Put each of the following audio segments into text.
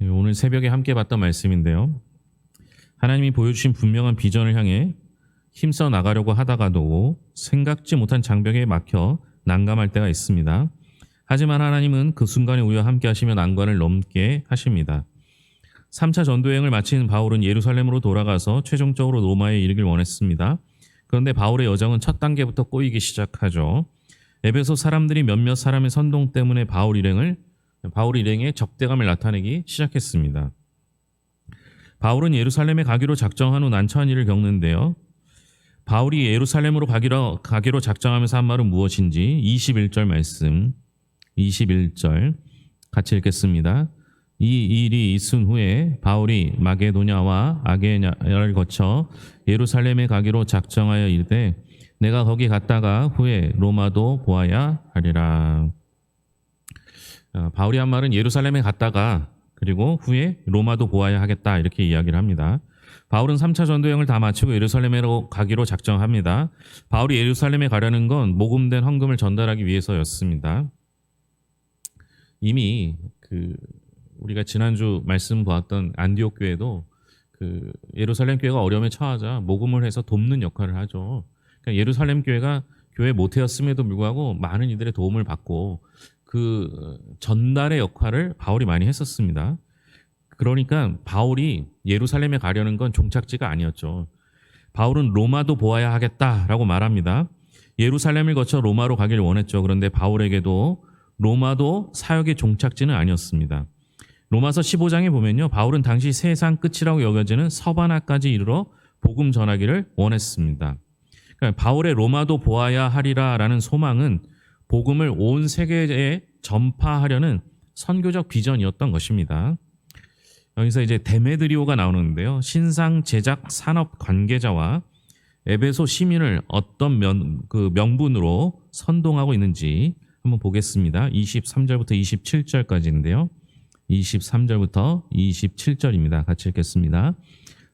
오늘 새벽에 함께 봤던 말씀인데요. 하나님이 보여주신 분명한 비전을 향해 힘써 나가려고 하다가도 생각지 못한 장벽에 막혀 난감할 때가 있습니다. 하지만 하나님은 그 순간에 우리와 함께 하시며 난관을 넘게 하십니다. 3차 전도여행을 마친 바울은 예루살렘으로 돌아가서 최종적으로 로마에 이르길 원했습니다. 그런데 바울의 여정은 첫 단계부터 꼬이기 시작하죠. 에베소 사람들이 몇몇 사람의 선동 때문에 바울 일행의 적대감을 나타내기 시작했습니다. 바울은 예루살렘에 가기로 작정한 후 난처한 일을 겪는데요. 바울이 예루살렘으로 가기로 작정하면서 한 말은 무엇인지 21절 말씀, 21절 같이 읽겠습니다. 이 일이 있은 후에 바울이 마게도냐와 아게냐를 거쳐 예루살렘에 가기로 작정하여 이르되 내가 거기 갔다가 후에 로마도 보아야 하리라. 바울이 한 말은 예루살렘에 갔다가 그리고 후에 로마도 보아야 하겠다 이렇게 이야기를 합니다. 바울은 3차 전도여행을 다 마치고 예루살렘으로 가기로 작정합니다. 바울이 예루살렘에 가려는 건 모금된 헌금을 전달하기 위해서였습니다. 이미 우리가 지난주 말씀 보았던 안디옥 교회도 예루살렘 교회가 어려움에 처하자 모금을 해서 돕는 역할을 하죠. 그러니까 예루살렘 교회가 교회 모태였음에도 불구하고 많은 이들의 도움을 받고 그 전달의 역할을 바울이 많이 했었습니다. 그러니까 바울이 예루살렘에 가려는 건 종착지가 아니었죠. 바울은 로마도 보아야 하겠다라고 말합니다. 예루살렘을 거쳐 로마로 가길 원했죠. 그런데 바울에게도 로마도 사역의 종착지는 아니었습니다. 로마서 15장에 보면요. 바울은 당시 세상 끝이라고 여겨지는 서바나까지 이르러 복음 전하기를 원했습니다. 그러니까 바울의 로마도 보아야 하리라라는 소망은 복음을 온 세계에 전파하려는 선교적 비전이었던 것입니다. 여기서 이제 데메드리오가 나오는데요. 신상 제작 산업 관계자와 에베소 시민을 어떤 명분으로 선동하고 있는지 한번 보겠습니다. 23절부터 27절까지인데요. 23절부터 27절입니다. 같이 읽겠습니다.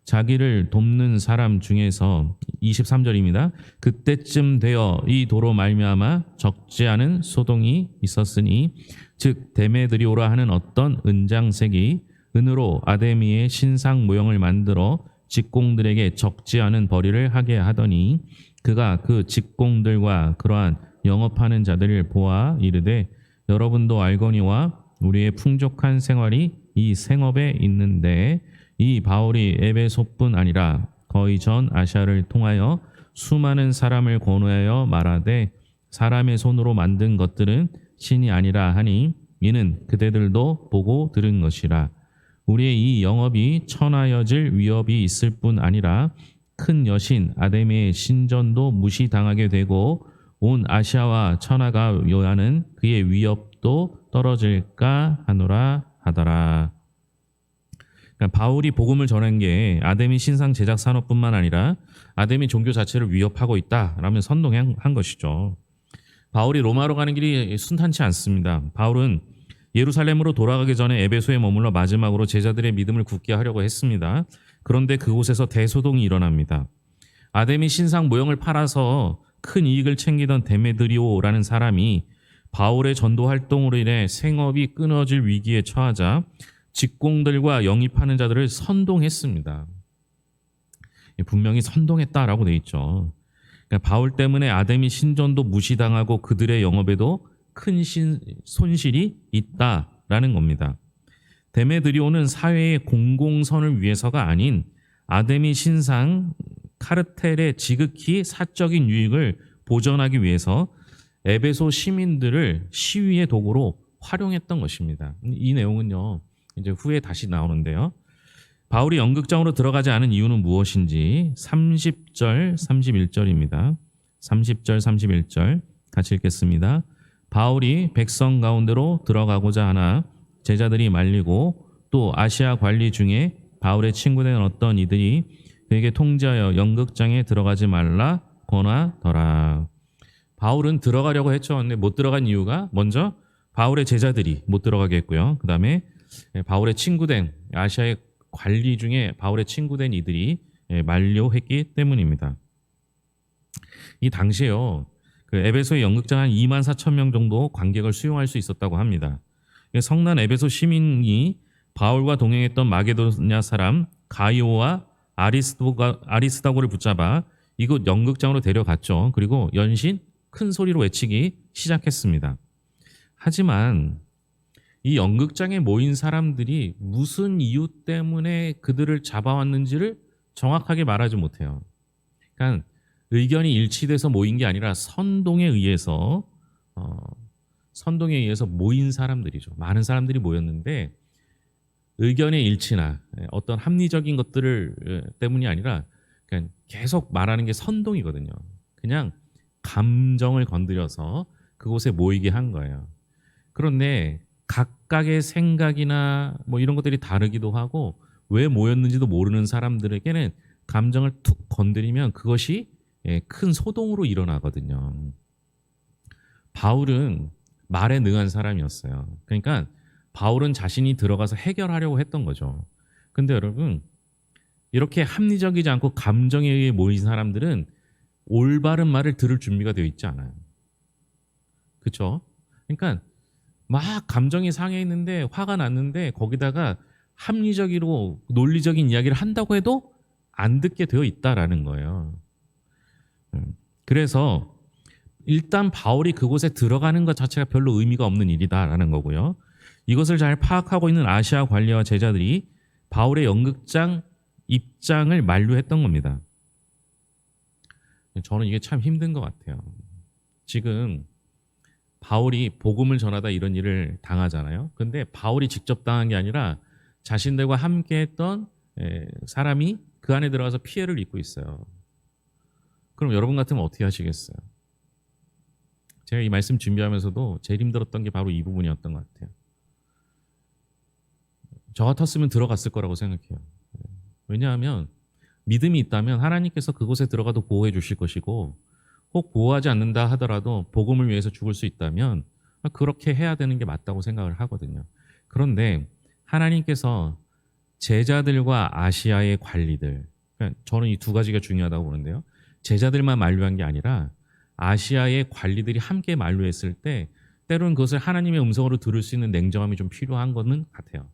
자기를 돕는 사람 중에서 23절입니다. 그때쯤 되어 이 도로 말미암아 적지 않은 소동이 있었으니 즉 데메드리오라 하는 어떤 은장색이 은으로 아데미의 신상 모형을 만들어 직공들에게 적지 않은 벌이를 하게 하더니 그가 그 직공들과 그러한 영업하는 자들을 보아 이르되 여러분도 알거니와 우리의 풍족한 생활이 이 생업에 있는데 이 바울이 에베소뿐 아니라 거의 전 아시아를 통하여 수많은 사람을 권하여 말하되 사람의 손으로 만든 것들은 신이 아니라 하니 이는 그대들도 보고 들은 것이라. 우리의 이 영업이 천하여질 위협이 있을 뿐 아니라 큰 여신 아데미의 신전도 무시당하게 되고 온 아시아와 천하가 요하는 그의 위협도 떨어질까 하노라 하더라. 그러니까 바울이 복음을 전한 게 아데미 신상 제작 산업뿐만 아니라 아데미 종교 자체를 위협하고 있다라면 선동한 것이죠. 바울이 로마로 가는 길이 순탄치 않습니다. 바울은 예루살렘으로 돌아가기 전에 에베소에 머물러 마지막으로 제자들의 믿음을 굳게 하려고 했습니다. 그런데 그곳에서 대소동이 일어납니다. 아데미 신상 모형을 팔아서 큰 이익을 챙기던 데메드리오라는 사람이 바울의 전도 활동으로 인해 생업이 끊어질 위기에 처하자 직공들과 영입하는 자들을 선동했습니다. 분명히 선동했다라고 돼 있죠. 그러니까 바울 때문에 아데미 신전도 무시당하고 그들의 영업에도 큰 손실이 있다라는 겁니다. 데메드리오는 사회의 공공선을 위해서가 아닌 아데미 신상 카르텔의 지극히 사적인 유익을 보전하기 위해서 에베소 시민들을 시위의 도구로 활용했던 것입니다. 이 내용은요. 이제 후에 다시 나오는데요. 바울이 연극장으로 들어가지 않은 이유는 무엇인지 30절, 31절입니다. 30절, 31절 같이 읽겠습니다. 바울이 백성 가운데로 들어가고자 하나 제자들이 말리고 또 아시아 관리 중에 바울의 친구된 어떤 이들이 그에게 통지하여 연극장에 들어가지 말라 권하더라. 바울은 들어가려고 했죠. 근데 못 들어간 이유가 먼저 바울의 제자들이 못 들어가게 했고요. 그 다음에 바울의 친구된 아시아의 관리 중에 바울의 친구된 이들이 만료했기 때문입니다. 이 당시에요. 에베소의 연극장 한 2만 4천 명 정도 관객을 수용할 수 있었다고 합니다. 성난 에베소 시민이 바울과 동행했던 마게도냐 사람 가이오와 아리스다고를 붙잡아 이곳 연극장으로 데려갔죠. 그리고 연신 큰 소리로 외치기 시작했습니다. 하지만 이 연극장에 모인 사람들이 무슨 이유 때문에 그들을 잡아왔는지를 정확하게 말하지 못해요. 그러니까 의견이 일치돼서 모인 게 아니라 어, 선동에 의해서 모인 사람들이죠. 많은 사람들이 모였는데 의견의 일치나 어떤 합리적인 것들을 때문이 아니라 그냥 계속 말하는 게 선동이거든요. 그냥 감정을 건드려서 그곳에 모이게 한 거예요. 그런데 각각의 생각이나 뭐 이런 것들이 다르기도 하고 왜 모였는지도 모르는 사람들에게는 감정을 툭 건드리면 그것이 큰 소동으로 일어나거든요. 바울은 말에 능한 사람이었어요. 그러니까 바울은 자신이 들어가서 해결하려고 했던 거죠. 근데 여러분, 이렇게 합리적이지 않고 감정에 의해 모인 사람들은 올바른 말을 들을 준비가 되어 있지 않아요. 그렇죠? 그러니까 막 감정이 상해 있는데 화가 났는데 거기다가 합리적이고 논리적인 이야기를 한다고 해도 안 듣게 되어 있다라는 거예요. 그래서 일단 바울이 그곳에 들어가는 것 자체가 별로 의미가 없는 일이다라는 거고요. 이것을 잘 파악하고 있는 아시아 관리와 제자들이 바울의 연극장 입장을 만류했던 겁니다. 저는 이게 참 힘든 것 같아요. 지금 바울이 복음을 전하다 이런 일을 당하잖아요. 근데 바울이 직접 당한 게 아니라 자신들과 함께 했던 사람이 그 안에 들어가서 피해를 입고 있어요. 그럼 여러분 같으면 어떻게 하시겠어요? 제가 이 말씀 준비하면서도 제일 힘들었던 게 바로 이 부분이었던 것 같아요. 저 같았으면 들어갔을 거라고 생각해요. 왜냐하면 믿음이 있다면 하나님께서 그곳에 들어가도 보호해 주실 것이고 혹 보호하지 않는다 하더라도 복음을 위해서 죽을 수 있다면 그렇게 해야 되는 게 맞다고 생각을 하거든요. 그런데 하나님께서 제자들과 아시아의 관리들, 그러니까 저는 이 두 가지가 중요하다고 보는데요. 제자들만 만류한 게 아니라 아시아의 관리들이 함께 만류했을 때 때로는 그것을 하나님의 음성으로 들을 수 있는 냉정함이 좀 필요한 것은 같아요.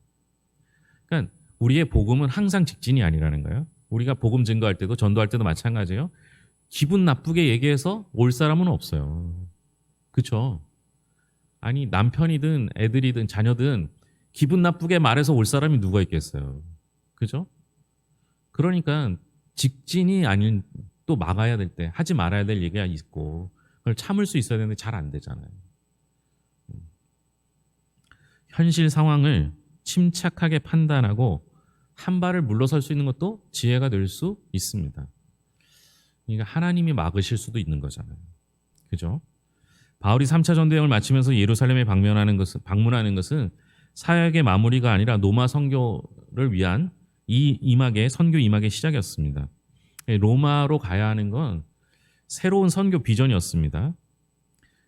그러니까 우리의 복음은 항상 직진이 아니라는 거예요. 우리가 복음 증거할 때도 전도할 때도 마찬가지예요. 기분 나쁘게 얘기해서 올 사람은 없어요. 그렇죠? 아니 남편이든 애들이든 자녀든 기분 나쁘게 말해서 올 사람이 누가 있겠어요. 그죠? 그러니까 직진이 아닌 또 막아야 될 때 하지 말아야 될 얘기가 있고 그걸 참을 수 있어야 되는데 잘 안 되잖아요. 현실 상황을 침착하게 판단하고 한 발을 물러설 수 있는 것도 지혜가 될 수 있습니다. 그러니까 하나님이 막으실 수도 있는 거잖아요. 그죠? 바울이 3차 전도여행을 마치면서 예루살렘에 방문하는 것은 사역의 마무리가 아니라 로마 선교를 위한 선교 임학의 시작이었습니다. 로마로 가야 하는 건 새로운 선교 비전이었습니다.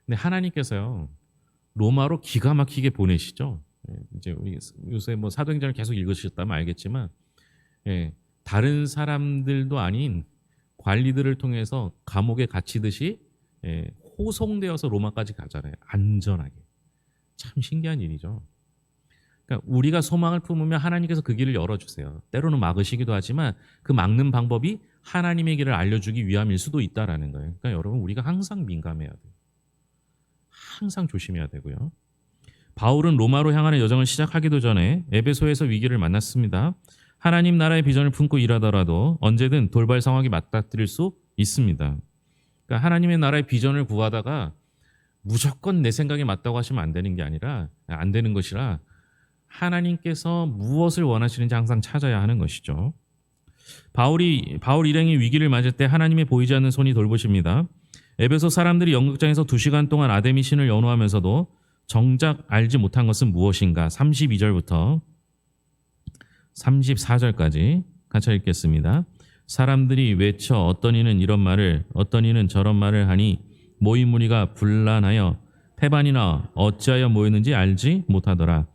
근데 하나님께서요, 로마로 기가 막히게 보내시죠. 이제 우리 요새 뭐 사도행전을 계속 읽으셨다면 알겠지만, 다른 사람들도 아닌 관리들을 통해서 감옥에 갇히듯이 호송되어서 로마까지 가잖아요. 안전하게. 참 신기한 일이죠. 그러니까 우리가 소망을 품으면 하나님께서 그 길을 열어주세요. 때로는 막으시기도 하지만 그 막는 방법이 하나님의 길을 알려주기 위함일 수도 있다라는 거예요. 그러니까 여러분 우리가 항상 민감해야 돼요. 항상 조심해야 되고요. 바울은 로마로 향하는 여정을 시작하기도 전에 에베소에서 위기를 만났습니다. 하나님 나라의 비전을 품고 일하더라도 언제든 돌발 상황이 맞닥뜨릴 수 있습니다. 그러니까 하나님의 나라의 비전을 구하다가 무조건 내 생각이 맞다고 하시면 안 되는 게 아니라 안 되는 것이라 하나님께서 무엇을 원하시는지 항상 찾아야 하는 것이죠. 바울 일행이 위기를 맞을 때 하나님의 보이지 않는 손이 돌보십니다. 에베소 사람들이 연극장에서 2시간 동안 아데미 신을 연호하면서도 정작 알지 못한 것은 무엇인가? 32절부터 34절까지 같이 읽겠습니다. 사람들이 외쳐 어떤 이는 이런 말을 어떤 이는 저런 말을 하니 모인 무리가 분란하여 페반이나 어찌하여 모였는지 알지 못하더라.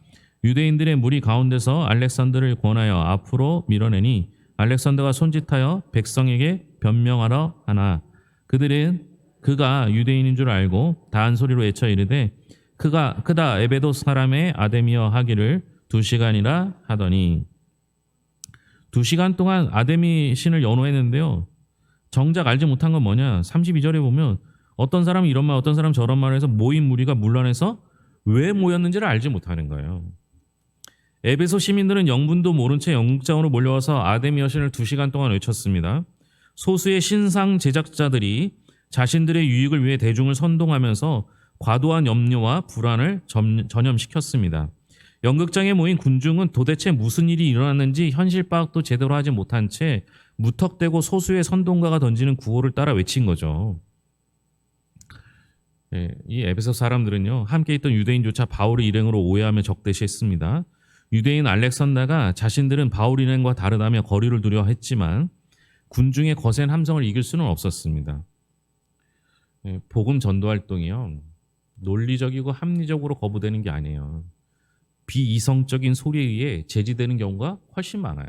유대인들의 무리 가운데서 알렉산더를 권하여 앞으로 밀어내니 알렉산더가 손짓하여 백성에게 변명하러 하나 그들은 그가 유대인인 줄 알고 다한 소리로 외쳐 이르되 그가 크다 에베소 사람의 아데미어 하기를 2시간이라 하더니 2시간 동안 아데미 신을 연호했는데요. 정작 알지 못한 건 뭐냐? 32절에 보면 어떤 사람은 이런 말, 어떤 사람은 저런 말을 해서 모인 무리가 문란해서 왜 모였는지를 알지 못하는 거예요. 에베소 시민들은 영분도 모른 채 영국장으로 몰려와서 아데미 여신을 2시간 동안 외쳤습니다. 소수의 신상 제작자들이 자신들의 유익을 위해 대중을 선동하면서 과도한 염려와 불안을 전염시켰습니다. 연극장에 모인 군중은 도대체 무슨 일이 일어났는지 현실 파악도 제대로 하지 못한 채 무턱대고 소수의 선동가가 던지는 구호를 따라 외친 거죠. 이 에베소 사람들은요, 함께 있던 유대인조차 바울의 일행으로 오해하며 적대시했습니다. 유대인 알렉산더가 자신들은 바울 일행과 다르다며 거리를 두려 했지만 군중의 거센 함성을 이길 수는 없었습니다. 복음 전도 활동이요, 논리적이고 합리적으로 거부되는 게 아니에요. 비이성적인 소리에 의해 제지되는 경우가 훨씬 많아요.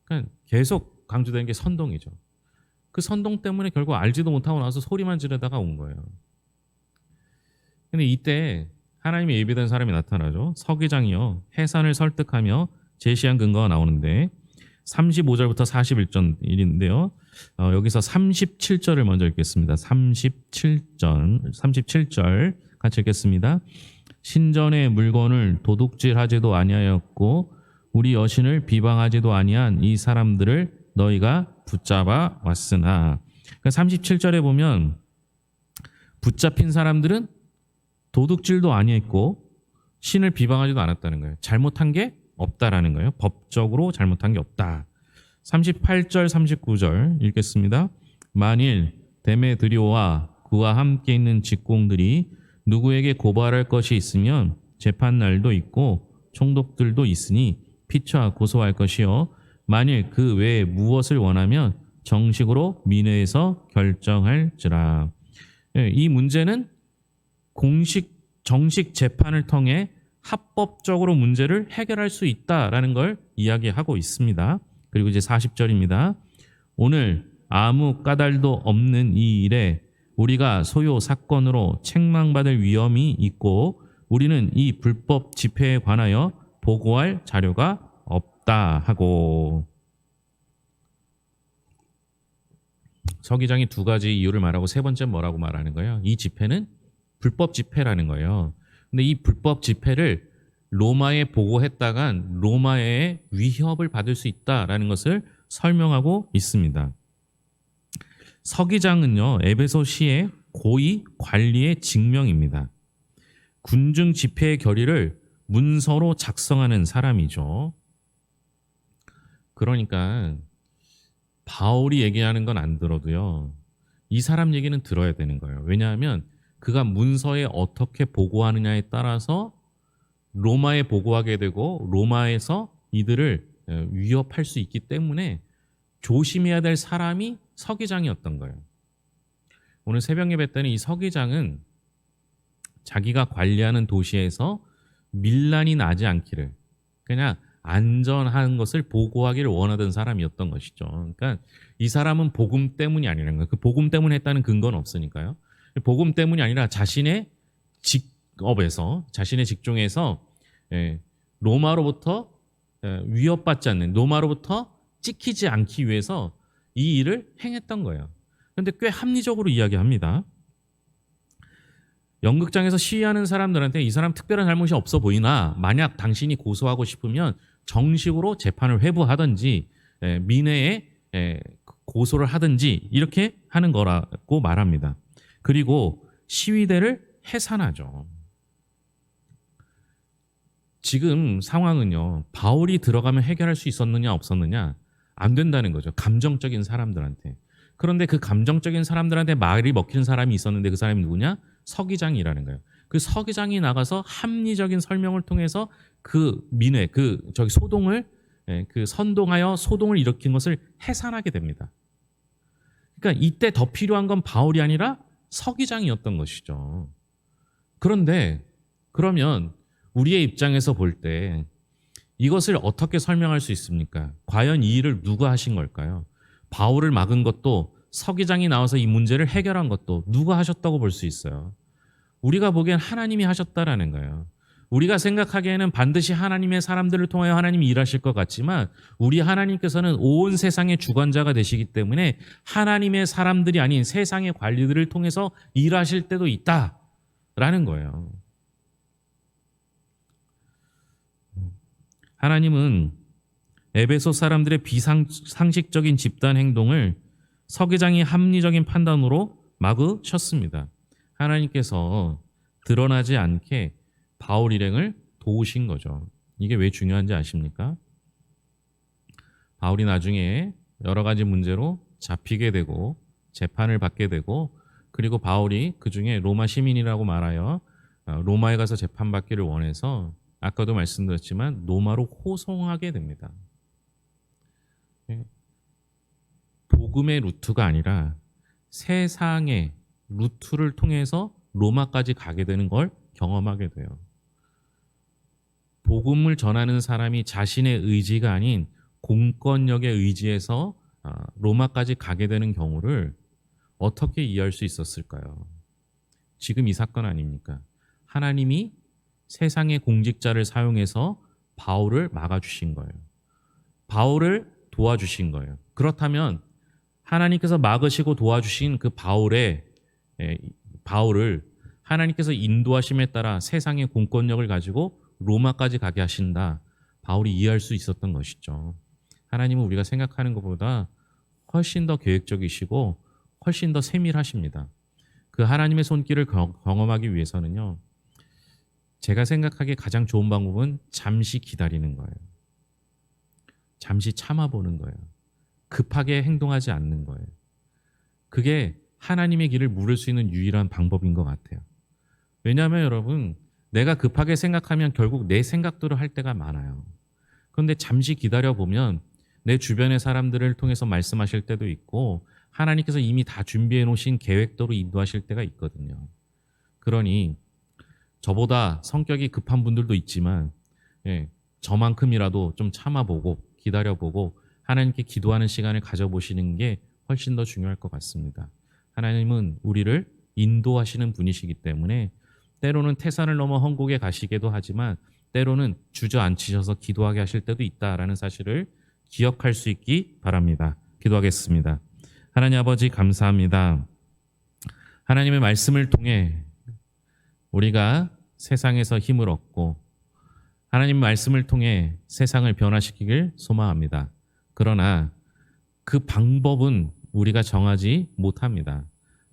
그러니까 계속 강조되는 게 선동이죠. 그 선동 때문에 결국 알지도 못하고 나서 소리만 지르다가 온 거예요. 근데 이때 하나님의 예비된 사람이 나타나죠. 서기장이요, 해산을 설득하며 제시한 근거가 나오는데 35절부터 41절인데요. 여기서 37절을 먼저 읽겠습니다. 37절 같이 읽겠습니다. 신전의 물건을 도둑질하지도 아니하였고 우리 여신을 비방하지도 아니한 이 사람들을 너희가 붙잡아 왔으나, 그러니까 37절에 보면 붙잡힌 사람들은 도둑질도 아니했고 신을 비방하지도 않았다는 거예요. 잘못한 게 없다라는 거예요. 법적으로 잘못한 게 없다. 38절 39절 읽겠습니다. 만일 데메드리오와 그와 함께 있는 직공들이 누구에게 고발할 것이 있으면 재판날도 있고 총독들도 있으니 피차 고소할 것이요, 만일 그 외에 무엇을 원하면 정식으로 민회에서 결정할지라. 이 문제는 정식 재판을 통해 합법적으로 문제를 해결할 수 있다라는 걸 이야기하고 있습니다. 그리고 이제 40절입니다. 오늘 아무 까닭도 없는 이 일에 우리가 소요 사건으로 책망받을 위험이 있고 우리는 이 불법 집회에 관하여 보고할 자료가 없다 하고, 서기장이 두 가지 이유를 말하고 세 번째 뭐라고 말하는 거예요? 이 집회는 불법 집회라는 거예요. 근데 이 불법 집회를 로마에 보고했다간 로마의 위협을 받을 수 있다라는 것을 설명하고 있습니다. 서기장은요, 에베소시의 고위 관리의 직명입니다. 군중 집회의 결의를 문서로 작성하는 사람이죠. 그러니까 바울이 얘기하는 건 안 들어도요, 이 사람 얘기는 들어야 되는 거예요. 왜냐하면 그가 문서에 어떻게 보고하느냐에 따라서 로마에 보고하게 되고 로마에서 이들을 위협할 수 있기 때문에 조심해야 될 사람이 서기장이었던 거예요. 오늘 새벽 예배 때는 이 서기장은 자기가 관리하는 도시에서 밀란이 나지 않기를, 그냥 안전한 것을 보고하기를 원하던 사람이었던 것이죠. 그러니까 이 사람은 복음 때문이 아니라는 거예요. 그 복음 때문에 했다는 근거는 없으니까요. 복음 때문이 아니라 자신의 직업에서, 자신의 직종에서 로마로부터 위협받지 않는, 로마로부터 찍히지 않기 위해서 이 일을 행했던 거예요. 그런데 꽤 합리적으로 이야기합니다. 연극장에서 시위하는 사람들한테 이 사람 특별한 잘못이 없어 보이나 만약 당신이 고소하고 싶으면 정식으로 재판을 회부하든지 민회에 고소를 하든지 이렇게 하는 거라고 말합니다. 그리고 시위대를 해산하죠. 지금 상황은요, 바울이 들어가면 해결할 수 있었느냐 없었느냐 안 된다는 거죠. 감정적인 사람들한테. 그런데 그 감정적인 사람들한테 말이 먹히는 사람이 있었는데 그 사람이 누구냐? 서기장이라는 거예요. 그 서기장이 나가서 합리적인 설명을 통해서 그 민회, 소동을 선동하여 소동을 일으킨 것을 해산하게 됩니다. 그러니까 이때 더 필요한 건 바울이 아니라 서기장이었던 것이죠. 그런데 그러면 우리의 입장에서 볼 때 이것을 어떻게 설명할 수 있습니까? 과연 이 일을 누가 하신 걸까요? 바울을 막은 것도, 서기장이 나와서 이 문제를 해결한 것도 누가 하셨다고 볼 수 있어요? 우리가 보기엔 하나님이 하셨다라는 거예요. 우리가 생각하기에는 반드시 하나님의 사람들을 통하여 하나님이 일하실 것 같지만 우리 하나님께서는 온 세상의 주관자가 되시기 때문에 하나님의 사람들이 아닌 세상의 관리들을 통해서 일하실 때도 있다라는 거예요. 하나님은 에베소 사람들의 비상식적인 집단 행동을 서기장이 합리적인 판단으로 막으셨습니다. 하나님께서 드러나지 않게 바울 일행을 도우신 거죠. 이게 왜 중요한지 아십니까? 바울이 나중에 여러 가지 문제로 잡히게 되고 재판을 받게 되고 그리고 바울이 그중에 로마 시민이라고 말하여 로마에 가서 재판받기를 원해서 아까도 말씀드렸지만 로마로 호송하게 됩니다. 복음의 루트가 아니라 세상의 루트를 통해서 로마까지 가게 되는 걸 경험하게 돼요. 복음을 전하는 사람이 자신의 의지가 아닌 공권력의 의지에서 로마까지 가게 되는 경우를 어떻게 이해할 수 있었을까요? 지금 이 사건 아닙니까? 하나님이 세상의 공직자를 사용해서 바울을 막아주신 거예요. 바울을 도와주신 거예요. 그렇다면 하나님께서 막으시고 도와주신 그 바울을 하나님께서 인도하심에 따라 세상의 공권력을 가지고 로마까지 가게 하신다. 바울이 이해할 수 있었던 것이죠. 하나님은 우리가 생각하는 것보다 훨씬 더 계획적이시고 훨씬 더 세밀하십니다. 그 하나님의 손길을 경험하기 위해서는요. 제가 생각하기에 가장 좋은 방법은 잠시 기다리는 거예요. 잠시 참아보는 거예요. 급하게 행동하지 않는 거예요. 그게 하나님의 길을 물을 수 있는 유일한 방법인 것 같아요. 왜냐하면 여러분, 내가 급하게 생각하면 결국 내 생각대로 할 때가 많아요. 그런데 잠시 기다려보면 내 주변의 사람들을 통해서 말씀하실 때도 있고 하나님께서 이미 다 준비해 놓으신 계획대로 인도하실 때가 있거든요. 그러니 저보다 성격이 급한 분들도 있지만 저만큼이라도 좀 참아보고 기다려보고 하나님께 기도하는 시간을 가져보시는 게 훨씬 더 중요할 것 같습니다. 하나님은 우리를 인도하시는 분이시기 때문에 때로는 태산을 넘어 헝곡에 가시기도 하지만 때로는 주저앉히셔서 기도하게 하실 때도 있다라는 사실을 기억할 수 있기 바랍니다. 기도하겠습니다. 하나님 아버지 감사합니다. 하나님의 말씀을 통해 우리가 세상에서 힘을 얻고 하나님 말씀을 통해 세상을 변화시키길 소망합니다. 그러나 그 방법은 우리가 정하지 못합니다.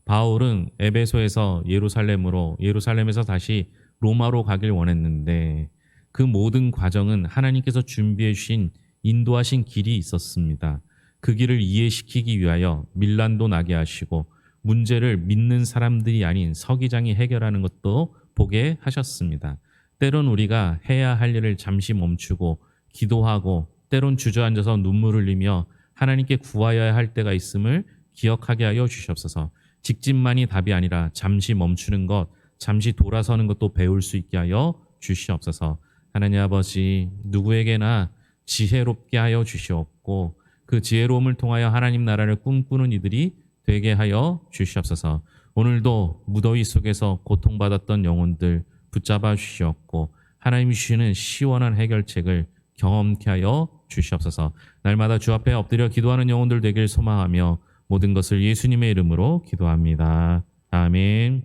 바울은 에베소에서 예루살렘으로, 예루살렘에서 다시 로마로 가길 원했는데 그 모든 과정은 하나님께서 준비해 주신 인도하신 길이 있었습니다. 그 길을 이해시키기 위하여 밀란도 나게 하시고 문제를 믿는 사람들이 아닌 서기장이 해결하는 것도 보게 하셨습니다. 때론 우리가 해야 할 일을 잠시 멈추고 기도하고 때론 주저앉아서 눈물 흘리며 하나님께 구하여야 할 때가 있음을 기억하게 하여 주시옵소서. 직진만이 답이 아니라 잠시 멈추는 것, 잠시 돌아서는 것도 배울 수 있게 하여 주시옵소서. 하나님 아버지, 누구에게나 지혜롭게 하여 주시옵고 그 지혜로움을 통하여 하나님 나라를 꿈꾸는 이들이 되게 하여 주시옵소서. 오늘도 무더위 속에서 고통받았던 영혼들 붙잡아 주시옵고 하나님이 주시는 시원한 해결책을 경험케 하여 주시옵소서. 날마다 주 앞에 엎드려 기도하는 영혼들 되길 소망하며 모든 것을 예수님의 이름으로 기도합니다. 아멘.